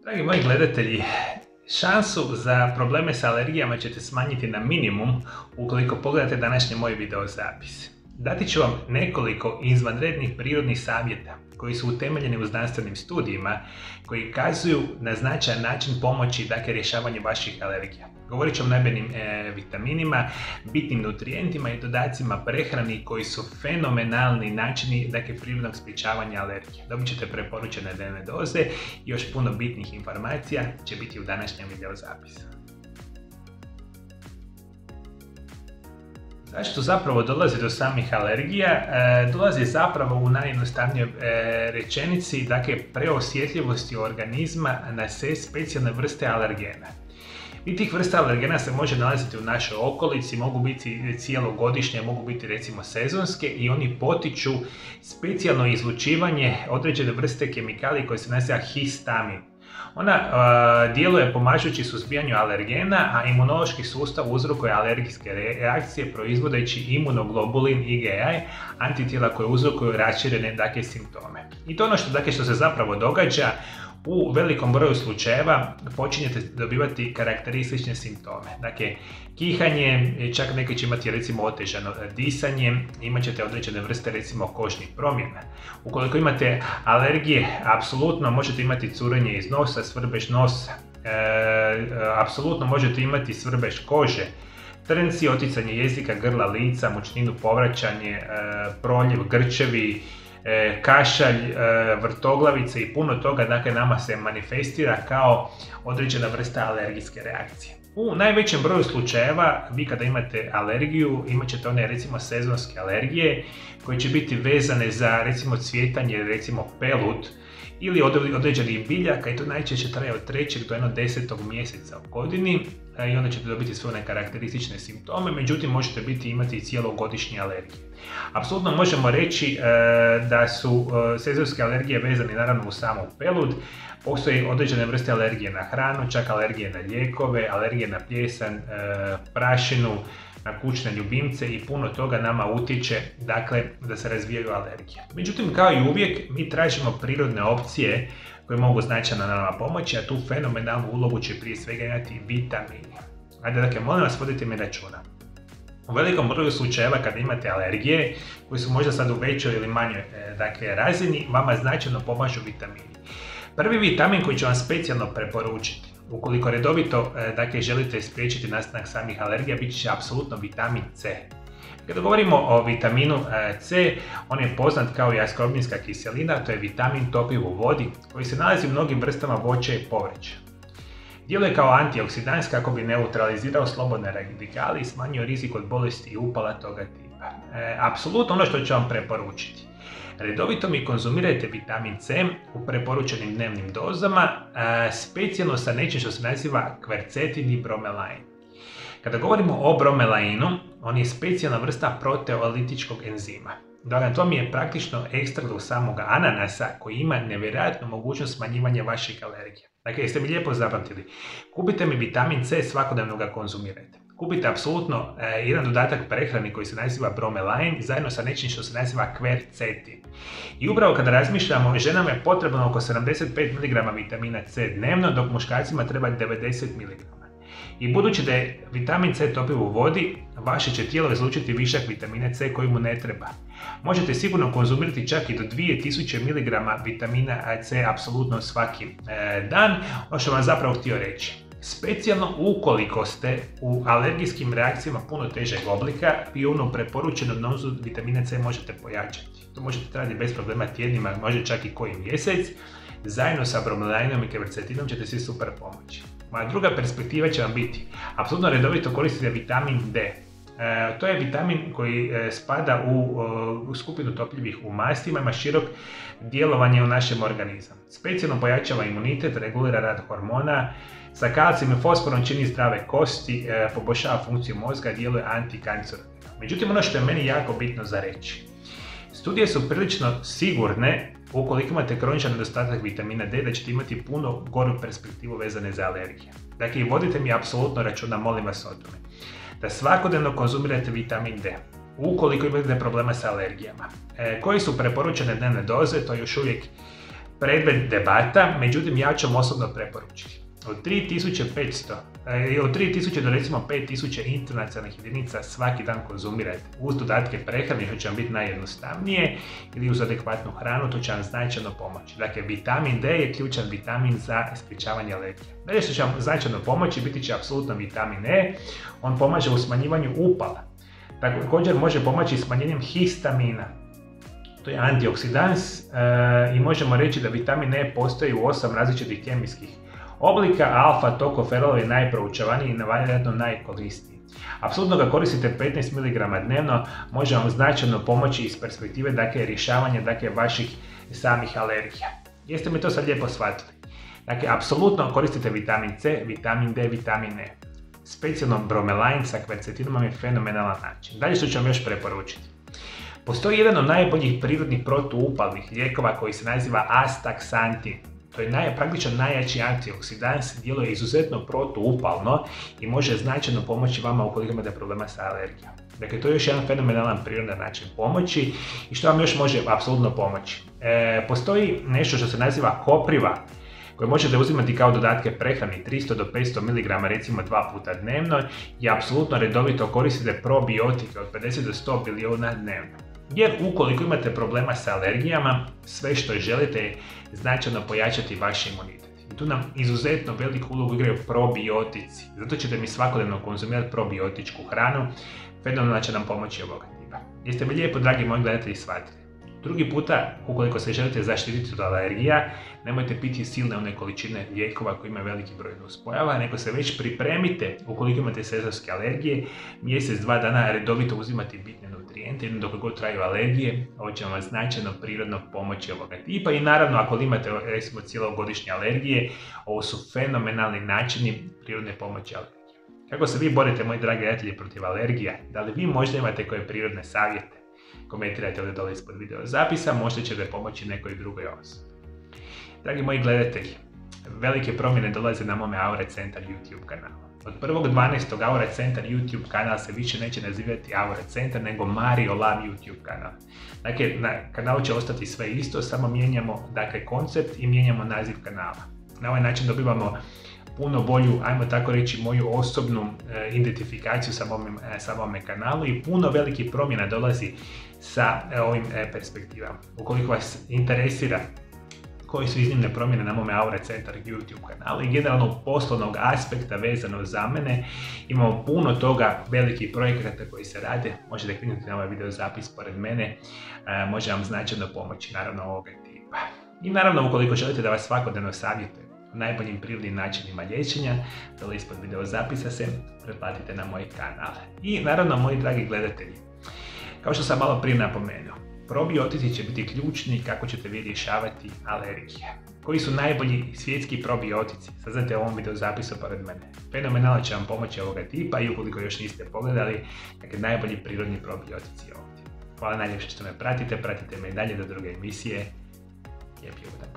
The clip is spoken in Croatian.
Dragi moji gledatelji, šansu za probleme sa alergijama ćete smanjiti na minimum ukoliko pogledate današnji moj video zapis. Dati ću vam nekoliko izvanrednih prirodnih savjeta koji su utemeljeni u znanstvenim studijima koji kazuju na značajan način pomoći rješavanju vaših alergija. Govorit ću o najboljim vitaminima, bitnim nutrijentima i dodacima prehrani koji su fenomenalni načini prirodnog sprječavanja alergije. Dobit ćete preporučene dnevne doze i još puno bitnih informacija će biti u današnjem video zapisu. Zašto zapravo dolazi do samih alergija? Dolazi zapravo u najjednostavnijoj rečenici, preosjetljivosti organizma na sve specijalne vrste alergena. I tih vrsta alergena se može nalaziti u našoj okolici, mogu biti cijelogodišnje, mogu biti recimo sezonske i oni potiču specijalno izlučivanje određene vrste kemikalije koje se naziva histamin. Ona djeluje pomažući suzbijanju alergena, a imunološki sustav uzrokuje alergijske reakcije proizvodeći imunoglobulin IgA, antitijela koje uzrokuju raširene simptome. I to ono što se zapravo događa. U velikom broju slučajeva počinjete dobivati karakteristične simptome. Kihanje, čak neki će imati recimo otežano disanje, imat ćete određene vrste recimo kožnih promjena. Ukoliko imate alergije, apsolutno možete imati curenje iz nosa, svrbež nosa, apsolutno možete imati svrbež kože, trnci, oticanje jezika, grla, lica, mučninu, povraćanje, proljev, grčevi, kašalj, vrtoglavice i puno toga nama se manifestira kao određena vrsta alergijske reakcije. U najvećem broju slučajeva, vi kada imate alergiju, imat ćete one recimo sezonske alergije koje će biti vezane za recimo cvjetanje, recimo pelut ili određenih biljaka i to najčešće traje od 3. do 10. mjeseca u godini i onda ćete dobiti sve one karakteristične simptome, međutim možete imati i cijelogodišnje alergije. Apsolutno možemo reći da su sezonske alergije vezane naravno u samu pelud, postoje određene vrste alergije na hranu, čak alergije na lijekove, alergije na plijesan, prašinu, na kućne ljubimce i puno toga nama utječe da se razvijaju alergije. Međutim, kao i uvijek, mi tražimo prirodne opcije koje mogu značajno nama pomoći, a tu fenomenalnu ulogu će prije svega imati vitamini. Ajde, molim vas, vodite mi računa. U velikom broju slučajeva kada imate alergije, koji su možda sad u većoj ili manjoj razini, vama značajno pomažu vitamini. Prvi vitamin koji ću vam specijalno preporučiti, ukoliko redovito želite spriječiti nastanak samih alergija, bit će apsolutno vitamin C. Kada govorimo o vitaminu C, on je poznat kao i askorbinska kiselina, to je vitamin topiv u vodi koji se nalazi u mnogim vrstama voća i povrća. Djeluje kao antioksidans kako bi neutralizirao slobodne radikale i smanjio rizik od bolesti i upala toga tipa. Apsolutno ono što ću vam preporučiti. Redovito mi konzumirajte vitamin C u preporučenim dnevnim dozama, specijalno sa nečim što se naziva kvercetin i bromelain. Kada govorimo o bromelainu, on je specijalna vrsta proteolitičkog enzima. To mi je praktično ekstrakt od samog ananasa koji ima nevjerojatnu mogućnost smanjivanja vaših alergija. Jeste mi lijepo zapamtili, kupite mi vitamin C, svakodnevno ga konzumirajte. Kupite apsolutno jedan dodatak prehrani koji se naziva bromelain zajedno sa nečim što se naziva kvercetin. I upravo kada razmišljamo, ženama je potrebno oko 75 mg vitamina C dnevno, dok muškarcima treba 90 mg. I budući da je vitamin C topiv u vodi, vaše će tijelo izlučiti višak vitamina C koji mu ne treba. Možete sigurno konzumirati čak i do 2000 mg vitamina C apsolutno svaki dan. Ono što vam zapravo htio reći. Specijalno ukoliko ste u alergijskim reakcijama puno težeg oblika, vi onu preporučenu dozu vitamina C možete pojačati. To možete raditi bez problema tjednima, može čak i koji mjesec. Zajedno sa bromelainom i kvercetinom ćete si super pomoći. Moja druga perspektiva će vam biti, apsolutno redovito koristite vitamin D. To je vitamin koji spada u skupinu topljivih u mastima, ima širok djelovanje u našem organizmu. Specijalno pojačava imunitet, regulira rad hormona, sa kalcijem i fosforom čini zdrave kosti, poboljšava funkciju mozga, djeluje antikancerogeno. Međutim, ono što je meni jako bitno za reći, studije su prilično sigurne ukoliko imate kroničan nedostatak vitamina D da ćete imati puno goru perspektivu vezane za alergije. I vodite mi apsolutno računa, molim vas o tome, da svakodnevno konzumirate vitamin D. Ukoliko imate problema sa alergijama. Koji su preporučene dnevne doze, to je još uvijek predmet debata, međutim ja ću vam osobno preporučiti. Od 3000 do recimo 5000 internacionalnih jedinica svaki dan konzumirate uz dodatke prehrane, što će vam biti najjednostavnije, ili uz adekvatnu hranu, to će vam značajno pomoći. Dakle, vitamin D je ključan vitamin za sprječavanje alergije. Dalje što će vam značajno pomoći biti će apsolutno vitamin E, on pomaže u smanjivanju upala. Također može pomoći smanjenjem histamina. To je antioksidans i možemo reći da vitamin E postoji u 8 različitih kemijskih oblika, a alfa-tokoferol je najproučavaniji i vjerojatno najkorisniji. Apsolutno ga koristite 15 mg dnevno, može vam značajno pomoći iz perspektive rješavanja vaših samih alergija. Jeste mi to sad lijepo shvatili? Dakle, apsolutno koristite vitamin C, vitamin D, vitamin E. Specijalno bromelain sa kvercetinom je fenomenalan način. Dalje što ću vam još preporučiti. Postoji jedan od najboljih prirodnih protuupalnih lijekova koji se naziva astaxantin. To je praktično najjači antioksidans, djeluje izuzetno protuupalno i može značajno pomoći vama ukoliko imate problema sa alergijom. Dakle, to je još jedan fenomenalan prirodan način pomoći i što vam još može apsolutno pomoći. Postoji nešto što se naziva kopriva, koje možete uzimati kao dodatke prehrani 300 do 500 mg recimo 2 puta dnevno i apsolutno redovito koristite probiotike od 50 do 100 bilijuna dnevno. Jer ukoliko imate problema sa alergijama, sve što želite je značajno pojačati vaš imunitet. I tu nam izuzetno veliku ulogu igraju probiotici. Zato ćete mi svakodnevno konzumirati probiotičku hranu, fenomenalno će nam pomoći ovoga tipa. Jeste mi lijepo, dragi moji gledatelji, shvatili. Drugi puta, ukoliko se želite zaštititi od alergija, nemojte piti silne one količine lijekova koji imaju veliki broj nuspojava, nego se već pripremite ukoliko imate sezonske alergije, mjesec, 2 dana redovito uzimati bitne nutrijente, dok god traju alergije, ovo će vam značajno prirodno pomoći ovoga tipa. I naravno, ako imate recimo cijelogodišnje alergije, ovo su fenomenalni načini prirodne pomoći alergije. Kako se vi borite, moji dragi gledatelji, protiv alergija? Da li vi možda imate koje prirodne savjete? Komentirajte ovdje dole ispod video zapisa, možda ćete pomoći nekoj drugoj osobi. Dragi moji gledatelji, velike promjene dolaze na mome Aura Centar YouTube kanalu. Od 1.12. Aura Centar YouTube kanal se više neće nazivati Aura Centar, nego Mario Lab YouTube kanal. Dakle, na kanalu će ostati sve isto, samo mijenjamo koncept i mijenjamo naziv kanala. Na ovaj način dobivamo puno bolju, ajmo tako reći, moju osobnu identifikaciju sa ovome kanalu i puno velikih promjena dolazi sa ovim perspektivama. Ukoliko vas interesira koji su iznimne promjene na mome Aura Centar YouTube kanalu i generalno poslovnog aspekta vezano za mene, imamo puno toga, velikih projekata koji se rade, možete kliknuti na ovaj video zapis pored mene, može vam značajno pomoći naravno ovoga tipa. I naravno, ukoliko želite da vas svakodnevno savjetujem o najboljim prirodnim načinima liječenja, dole ispod video zapisa se pretplatite na moj kanal. I naravno, moji dragi gledatelji, kao što sam malo prije napomenuo, probiotici će biti ključni kako ćete vi rješavati alergije. Koji su najbolji svjetski probiotici? Saznate u ovom video zapisu pored mene. Fenomenalno će vam pomoći ovoga tipa i ukoliko još niste pogledali, najbolji prirodni probiotici ovdje. Hvala najljepše što me pratite me i dalje do druge emisije. Lijep ljubav.